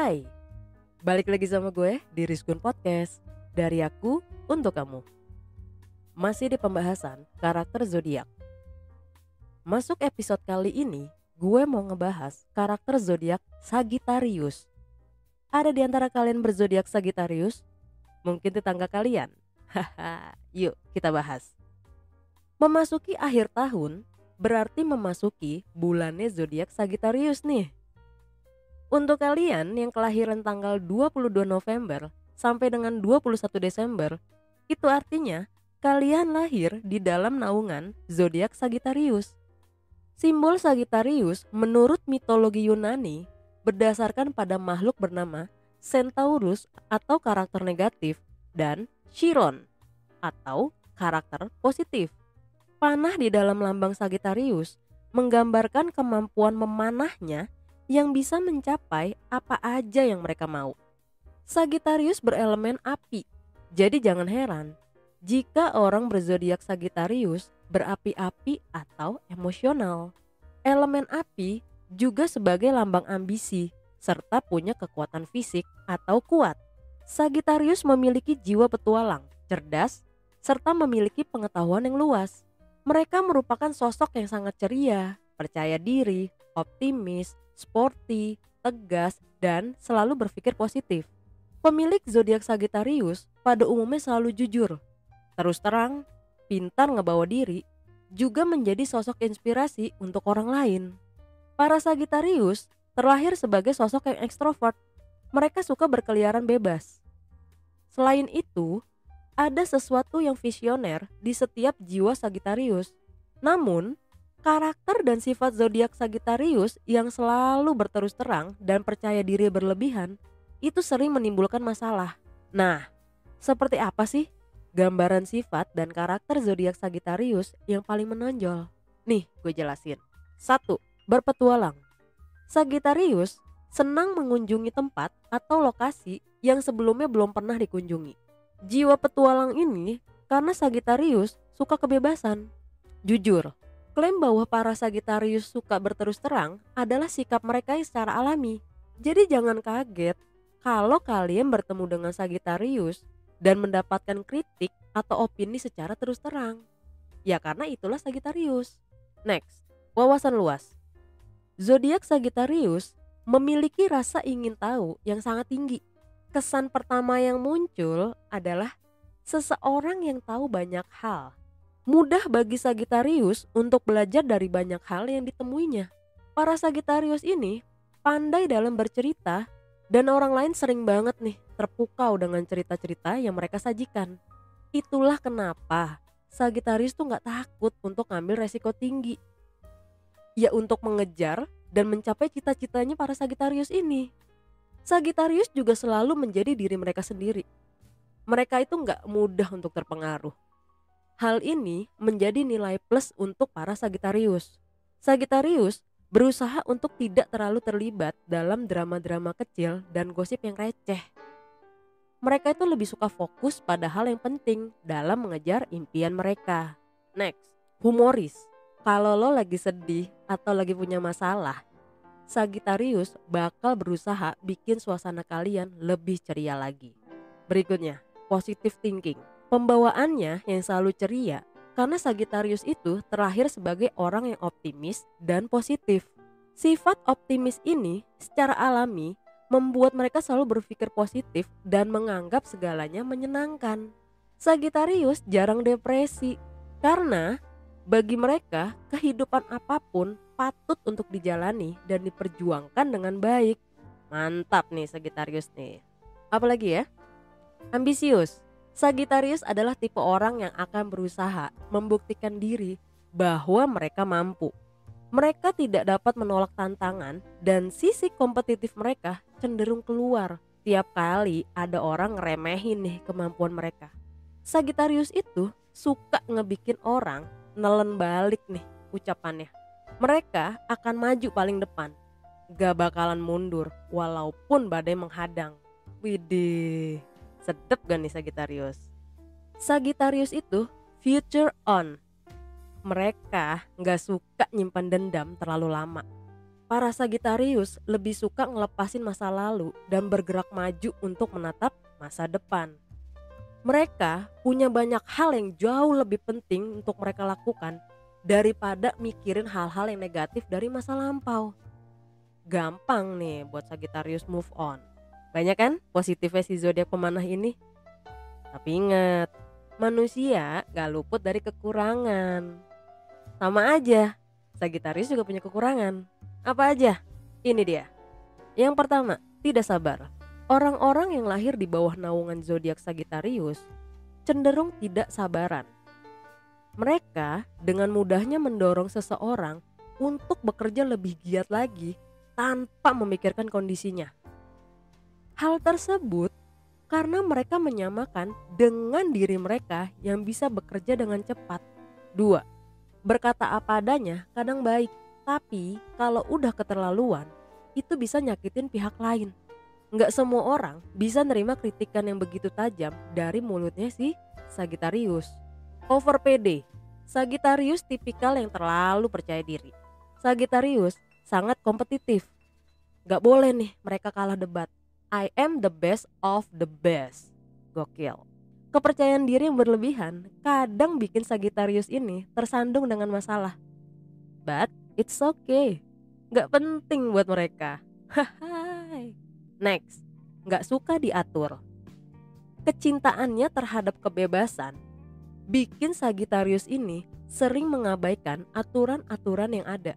Hai, balik lagi sama gue di Rizgun Podcast. Dari aku untuk kamu. Masih di pembahasan karakter zodiak. Masuk episode kali ini, gue mau ngebahas karakter zodiak Sagittarius. Ada di antara kalian berzodiak Sagittarius? Mungkin tetangga kalian. Haha, yuk kita bahas. Memasuki akhir tahun berarti memasuki bulannya zodiak Sagittarius nih. Untuk kalian yang kelahiran tanggal 22 November sampai dengan 21 Desember, itu artinya kalian lahir di dalam naungan zodiak Sagittarius. Simbol Sagittarius menurut mitologi Yunani berdasarkan pada makhluk bernama Centaurus atau karakter negatif dan Chiron atau karakter positif. Panah di dalam lambang Sagittarius menggambarkan kemampuan memanahnya yang bisa mencapai apa aja yang mereka mau. Sagittarius berelemen api, jadi jangan heran jika orang berzodiak Sagittarius berapi-api atau emosional. Elemen api juga sebagai lambang ambisi serta punya kekuatan fisik atau kuat. Sagittarius memiliki jiwa petualang, cerdas, serta memiliki pengetahuan yang luas. Mereka merupakan sosok yang sangat ceria, percaya diri, optimis, sporty, tegas, dan selalu berpikir positif. Pemilik zodiak Sagittarius pada umumnya selalu jujur, terus terang, pintar ngebawa diri, juga menjadi sosok inspirasi untuk orang lain. Para Sagittarius terlahir sebagai sosok yang ekstrovert. Mereka suka berkeliaran bebas. Selain itu, ada sesuatu yang visioner di setiap jiwa Sagittarius. Namun, karakter dan sifat zodiak Sagittarius yang selalu berterus terang dan percaya diri berlebihan itu sering menimbulkan masalah. Nah, seperti apa sih gambaran sifat dan karakter zodiak Sagittarius yang paling menonjol? Nih, gue jelasin. 1. Berpetualang. Sagittarius senang mengunjungi tempat atau lokasi yang sebelumnya belum pernah dikunjungi. Jiwa petualang ini karena Sagittarius suka kebebasan. Jujur, klaim bahwa para Sagittarius suka berterus terang adalah sikap mereka yang secara alami. Jadi jangan kaget kalau kalian bertemu dengan Sagittarius dan mendapatkan kritik atau opini secara terus terang. Ya karena itulah Sagittarius. Next, wawasan luas. Zodiak Sagittarius memiliki rasa ingin tahu yang sangat tinggi. Kesan pertama yang muncul adalah seseorang yang tahu banyak hal. Mudah bagi Sagittarius untuk belajar dari banyak hal yang ditemuinya. Para Sagittarius ini pandai dalam bercerita dan orang lain sering banget nih terpukau dengan cerita-cerita yang mereka sajikan. Itulah kenapa Sagittarius tuh gak takut untuk ngambil resiko tinggi. Ya untuk mengejar dan mencapai cita-citanya para Sagittarius ini. Sagittarius juga selalu menjadi diri mereka sendiri. Mereka itu gak mudah untuk terpengaruh. Hal ini menjadi nilai plus untuk para Sagittarius. Sagittarius berusaha untuk tidak terlalu terlibat dalam drama-drama kecil dan gosip yang receh. Mereka itu lebih suka fokus pada hal yang penting dalam mengejar impian mereka. Next, humoris. Kalau lo lagi sedih atau lagi punya masalah, Sagittarius bakal berusaha bikin suasana kalian lebih ceria lagi. Berikutnya, positive thinking. Pembawaannya yang selalu ceria karena Sagittarius itu terlahir sebagai orang yang optimis dan positif. Sifat optimis ini secara alami membuat mereka selalu berpikir positif dan menganggap segalanya menyenangkan. Sagittarius jarang depresi karena bagi mereka kehidupan apapun patut untuk dijalani dan diperjuangkan dengan baik. Mantap nih Sagittarius nih. Apalagi ya? Ambisius. Sagittarius adalah tipe orang yang akan berusaha membuktikan diri bahwa mereka mampu. Mereka tidak dapat menolak tantangan dan sisi kompetitif mereka cenderung keluar tiap kali ada orang ngeremehin nih kemampuan mereka. Sagittarius itu suka ngebikin orang nelen balik nih ucapannya. Mereka akan maju paling depan, gak bakalan mundur walaupun badai menghadang. Widih, sedep gak nih Sagittarius? Sagittarius itu future on. Mereka gak suka nyimpan dendam terlalu lama. Para Sagittarius lebih suka ngelepasin masa lalu dan bergerak maju untuk menatap masa depan. Mereka punya banyak hal yang jauh lebih penting untuk mereka lakukan daripada mikirin hal-hal yang negatif dari masa lampau. Gampang nih buat Sagittarius move on. Banyak kan positifnya si zodiak pemanah ini? Tapi ingat, manusia gak luput dari kekurangan. Sama aja, Sagittarius juga punya kekurangan. Apa aja? Ini dia. Yang pertama, tidak sabar. Orang-orang yang lahir di bawah naungan zodiak Sagittarius cenderung tidak sabaran. Mereka dengan mudahnya mendorong seseorang untuk bekerja lebih giat lagi tanpa memikirkan kondisinya. Hal tersebut karena mereka menyamakan dengan diri mereka yang bisa bekerja dengan cepat. 2. Berkata apa adanya kadang baik, tapi kalau udah keterlaluan itu bisa nyakitin pihak lain. Nggak semua orang bisa nerima kritikan yang begitu tajam dari mulutnya si Sagittarius. Over PD. Sagittarius tipikal yang terlalu percaya diri. Sagittarius sangat kompetitif. Nggak boleh nih mereka kalah debat. I am the best of the best. Gokil. Kepercayaan diri yang berlebihan kadang bikin Sagittarius ini tersandung dengan masalah. But it's okay. Nggak penting buat mereka. Hai. Next, nggak suka diatur. Kecintaannya terhadap kebebasan bikin Sagittarius ini sering mengabaikan aturan-aturan yang ada.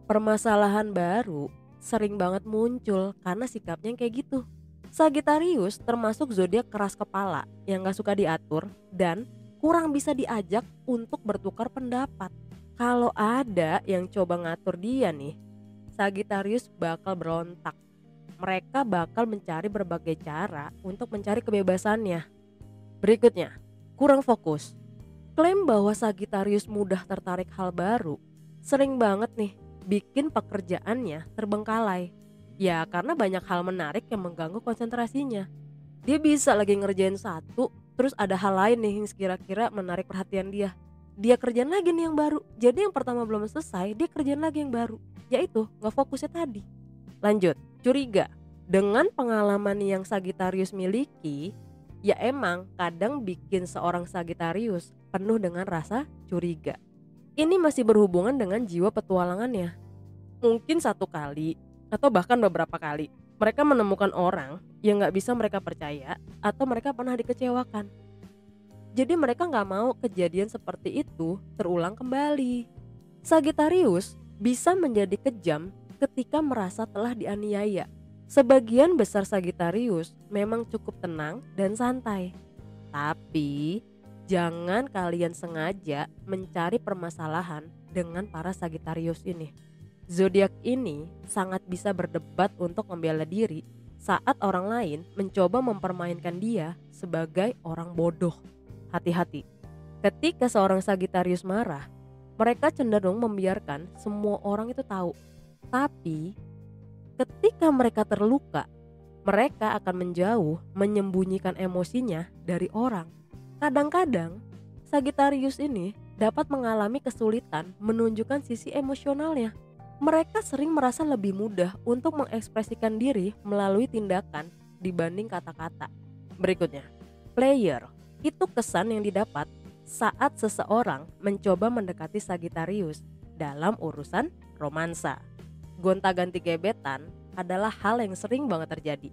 Permasalahan baru sering banget muncul karena sikapnya yang kayak gitu. Sagittarius termasuk zodiak keras kepala yang gak suka diatur dan kurang bisa diajak untuk bertukar pendapat. Kalau ada yang coba ngatur dia nih, Sagittarius bakal berontak. Mereka bakal mencari berbagai cara untuk mencari kebebasannya. Berikutnya, kurang fokus. Klaim bahwa Sagittarius mudah tertarik hal baru sering banget nih bikin pekerjaannya terbengkalai. Ya karena banyak hal menarik yang mengganggu konsentrasinya. Dia bisa lagi ngerjain satu, terus ada hal lain nih yang sekira-kira menarik perhatian dia. Dia kerjain lagi nih yang baru. Jadi yang pertama belum selesai, dia kerjain lagi yang baru. Yaitu gak fokusnya tadi. Lanjut, curiga. Dengan pengalaman yang Sagittarius miliki, ya emang kadang bikin seorang Sagittarius penuh dengan rasa curiga. Ini masih berhubungan dengan jiwa petualangannya. Mungkin satu kali atau bahkan beberapa kali mereka menemukan orang yang gak bisa mereka percaya atau mereka pernah dikecewakan. Jadi mereka gak mau kejadian seperti itu terulang kembali. Sagittarius bisa menjadi kejam ketika merasa telah dianiaya. Sebagian besar Sagittarius memang cukup tenang dan santai. Tapi jangan kalian sengaja mencari permasalahan dengan para Sagittarius ini. Zodiak ini sangat bisa berdebat untuk membela diri saat orang lain mencoba mempermainkan dia sebagai orang bodoh. Hati-hati. Ketika seorang Sagittarius marah, mereka cenderung membiarkan semua orang itu tahu. Tapi ketika mereka terluka, mereka akan menjauh menyembunyikan emosinya dari orang. Kadang-kadang Sagittarius ini dapat mengalami kesulitan menunjukkan sisi emosionalnya. Mereka sering merasa lebih mudah untuk mengekspresikan diri melalui tindakan dibanding kata-kata. Berikutnya, player. Itu kesan yang didapat saat seseorang mencoba mendekati Sagittarius dalam urusan romansa. Gonta-ganti gebetan adalah hal yang sering banget terjadi.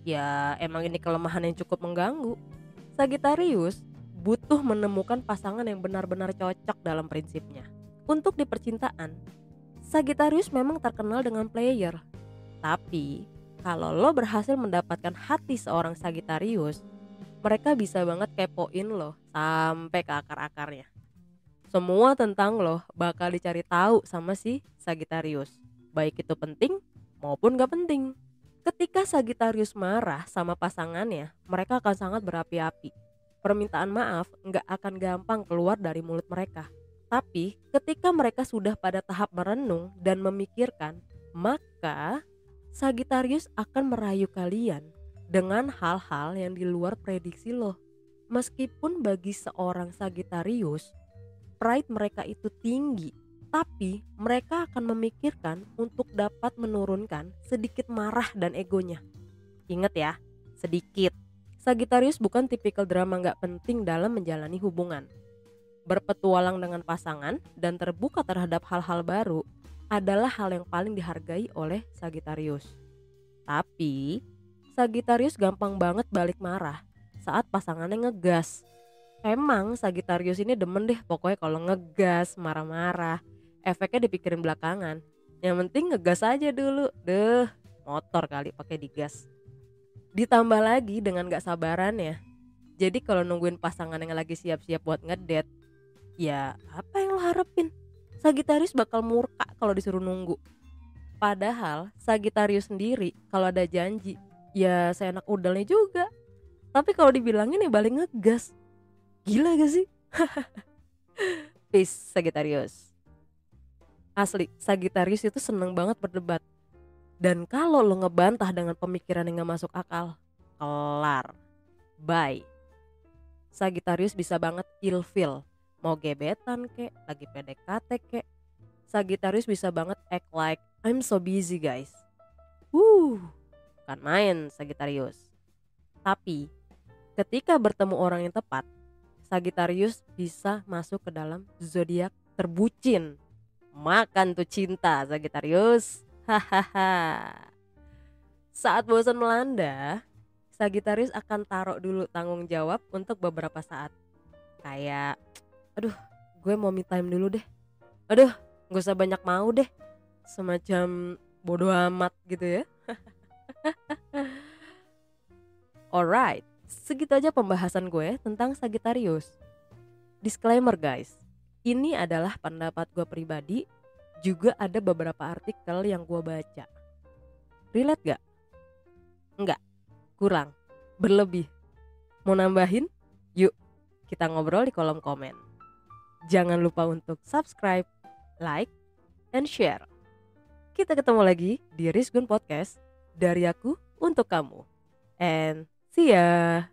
Ya emang ini kelemahan yang cukup mengganggu. Sagittarius butuh menemukan pasangan yang benar-benar cocok dalam prinsipnya. Untuk di percintaan, Sagittarius memang terkenal dengan player. Tapi kalau lo berhasil mendapatkan hati seorang Sagittarius, mereka bisa banget kepoin lo sampai ke akar-akarnya. Semua tentang lo bakal dicari tahu sama si Sagittarius, baik itu penting maupun gak penting. Ketika Sagittarius marah sama pasangannya, mereka akan sangat berapi-api. Permintaan maaf gak akan gampang keluar dari mulut mereka. Tapi ketika mereka sudah pada tahap merenung dan memikirkan, maka Sagittarius akan merayu kalian dengan hal-hal yang di luar prediksi lo. Meskipun bagi seorang Sagittarius, pride mereka itu tinggi, Tapi mereka akan memikirkan untuk dapat menurunkan sedikit marah dan egonya. Ingat ya, sedikit. Sagittarius bukan tipikal drama nggak penting dalam menjalani hubungan. Berpetualang dengan pasangan dan terbuka terhadap hal-hal baru adalah hal yang paling dihargai oleh Sagittarius. Tapi Sagittarius gampang banget balik marah saat pasangannya ngegas. Emang Sagittarius ini demen deh pokoknya kalau ngegas, marah-marah. Efeknya dipikirin belakangan. Yang penting ngegas aja dulu. Motor kali pakai digas. Ditambah lagi dengan gak sabaran ya. Jadi kalau nungguin pasangan yang lagi siap-siap buat ngedate, ya apa yang lo harapin? Sagittarius bakal murka kalau disuruh nunggu. Padahal Sagittarius sendiri kalau ada janji, ya seenak udalnya juga. Tapi kalau dibilangin ya balik ngegas. Gila gak sih? Peace Sagittarius. Asli, Sagittarius itu seneng banget berdebat. Dan kalau lo ngebantah dengan pemikiran yang gak masuk akal, kelar. Bye. Sagittarius bisa banget ilfeel. Mau gebetan kek, lagi PDKT kek. Sagittarius bisa banget act like I'm so busy guys. Kan main Sagittarius. Tapi ketika bertemu orang yang tepat, Sagittarius bisa masuk ke dalam zodiak terbucin. Makan tuh cinta Sagittarius. Hahaha. Saat bosan melanda, Sagittarius akan taruh dulu tanggung jawab untuk beberapa saat. Kayak, aduh gue mau me time dulu deh. Aduh gak usah banyak mau deh. Semacam bodo amat gitu ya. Alright, segitu aja pembahasan gue tentang Sagittarius. Disclaimer guys, ini adalah pendapat gue pribadi. Juga ada beberapa artikel yang gue baca. Relate gak? Enggak, kurang, berlebih. Mau nambahin? Yuk kita ngobrol di kolom komen. Jangan lupa untuk subscribe, like, and share. Kita ketemu lagi di Rizgun Podcast. Dari aku untuk kamu. And see ya.